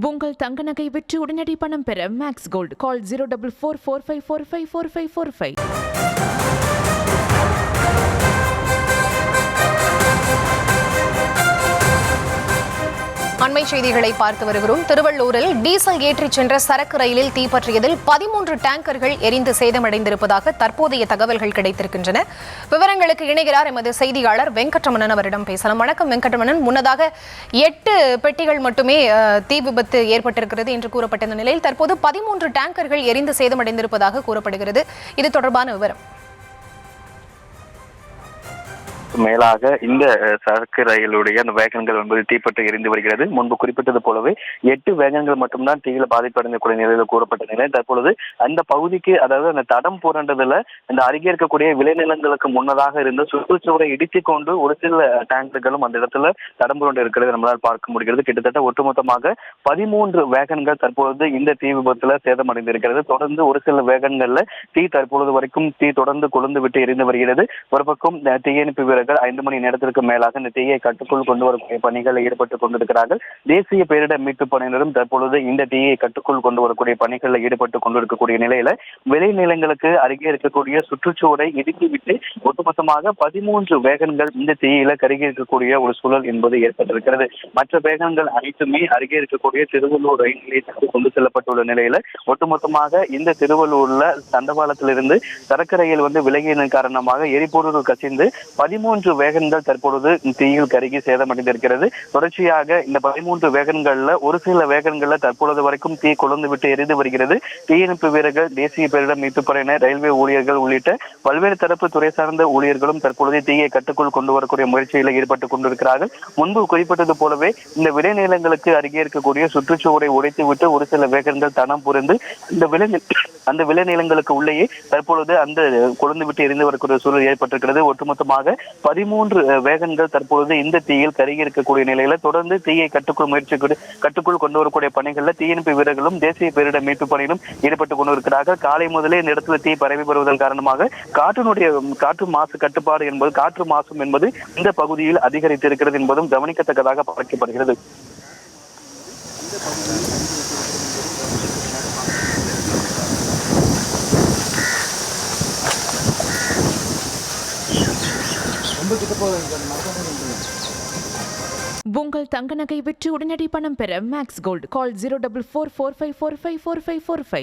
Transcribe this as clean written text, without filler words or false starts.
உங்கள் தங்க நகை விற்று உடனடி பணம் பெற மேக்ஸ் கோல்ட் கால் 0444554545. அண்மை செய்திகளை பார்த்து வருகிறோம். திருவள்ளூரில் டீசல் ஏற்றிச் சென்ற சரக்கு ரயிலில் தீப்பற்றியதில் 13 டேங்கர்கள் எரிந்து சேதமடைந்திருப்பதாக தற்போதைய தகவல்கள் கிடைத்திருக்கின்றன. விவரங்களுக்கு இணைகிறார் எமது செய்தியாளர் வெங்கட்ரமணன். அவரிடம் பேசலாம். வணக்கம் வெங்கட்ரமணன். முன்னதாக 8 பெட்டிகள் மட்டுமே தீ விபத்து ஏற்பட்டிருக்கிறது என்று கூறப்பட்ட நிலையில் தற்போது 13 டேங்கர்கள் எரிந்து சேதமடைந்திருப்பதாக கூறப்படுகிறது. இது தொடர்பான விவரம். மேலாக இந்த சரக்கு ரயிலுடைய அந்த வேகன்கள் என்பது தீப்பற்றி எரிந்து வருகிறது. முன்பு குறிப்பிட்டது போலவே 8 வேகன்கள் மட்டும்தான் தீயில பாதிப்படைந்தக்கூடிய நிலையில் கூறப்பட்ட நிலையில் தற்பொழுது அந்த பகுதிக்கு, அதாவது அந்த தடம் புரண்டதுல இந்த அருகே இருக்கக்கூடிய விளைநிலங்களுக்கு முன்னதாக இருந்த சுற்றுச்சுவரை இடித்துக் கொண்டு ஒரு சில டேங்கர்களும் அந்த இடத்துல தடம் புரண்டு இருக்கிறது நம்மளால் பார்க்க முடிகிறது. கிட்டத்தட்ட ஒட்டுமொத்தமாக 13 வேகன்கள் தற்பொழுது இந்த தீ விபத்துல சேதமடைந்திருக்கிறது. தொடர்ந்து ஒரு சில வேகன்கள்ல தீ தற்பொழுது வரைக்கும் தொடர்ந்து கொழுந்து விட்டு எரிந்து வருகிறது. ஒரு பக்கம் தீயணைப்பு வீரர்கள் 5 மணி நேரத்திற்கு மேலாக இந்த தீயை கட்டுக்குள் கொண்டு வரக்கூடிய பணிகளில் ஈடுபட்டுக் கொண்டிருக்கிறார்கள். தேசிய பேரிடர் மீட்பு பணியினரும் தற்பொழுது இந்த தீயை கட்டுக்குள் கொண்டு வரக்கூடிய பணிகளில் ஈடுபட்டுக் கொண்டிருக்கக்கூடிய நிலையில விளைநிலங்களுக்கு அருகே இருக்கக்கூடிய சுற்றுச்சுவரை இடித்துவிட்டு ஒட்டுமொத்தமாக 13 வேகன்கள் இந்த தீயில கருகி இருக்கக்கூடிய ஒரு சூழல் என்பது ஏற்பட்டிருக்கிறது. மற்ற வேகன்கள் அனைத்துமே அருகே இருக்கக்கூடிய திருவள்ளூர் ரயில் நிலையத்திற்கு கொண்டு செல்லப்பட்டுள்ள நிலையில ஒட்டுமொத்தமாக இந்த திருவள்ளூர்ல தண்டவாளத்திலிருந்து சரக்கு ரயில் விலகியதன் காரணமாக எரிபொருள் கசிந்து 13 வேகன்கள் தற்பொழுது தீயில் கருகி சேதமடைந்திருக்கிறது. தொடர்ச்சியாக இந்த 13 வேகன்கள்ல ஒரு சில வேகன்கள்ல தற்பொழுது வரைக்கும் தீ கொழுந்து விட்டு எரிந்து வருகிறது. தீயணைப்பு வீரர்கள், தேசிய பேரிடர் மீட்பு படையினர், ரயில்வே ஊழியர்கள் உள்ளிட்ட பல்வேறு தரப்பு துறை சார்ந்த ஊழியர்களும் தற்பொழுது தீயை கட்டுக்குள் கொண்டு வரக்கூடிய முயற்சியில் ஈடுபட்டுக் கொண்டிருக்கிறார்கள். முன்பு குறிப்பிட்டது போலவே இந்த விளைநிலங்களுக்கு அருகே இருக்கக்கூடிய சுற்றுச்சுவரை உடைத்துவிட்டு ஒரு சில வேகன்கள் தனம் புரிந்து அந்த விளைநிலங்களுக்கு உள்ளேயே தற்பொழுது அந்த கொழுந்து விட்டு எரிந்து வரக்கூடிய சூழல் ஏற்பட்டிருக்கிறது. ஒட்டுமொத்தமாக 13 வேகன்கள் தற்பொழுது இந்த தீயில் கருகி இருக்கக்கூடிய நிலையில தொடர்ந்து தீயை கட்டுக்குள் கொண்டு வரக்கூடிய பணிகளில் தீயணைப்பு வீரர்களும் தேசிய பேரிடர் மீட்பு பணியிலும் ஈடுபட்டுக் கொண்டிருக்கிறார்கள். காலை முதலே இந்த இடத்துல தீ பரவி வருவதன் காரணமாக காற்று மாசு கட்டுப்பாடு என்பது, காற்று மாசம் என்பது இந்த பகுதியில் அதிகரித்திருக்கிறது என்பதும் கவனிக்கத்தக்கதாக பார்க்கப்படுகிறது. உங்கள் தங்க நகை விற்று உடனடி பணம் பெற மேக்ஸ் கோல்ட் கால் 044455454545.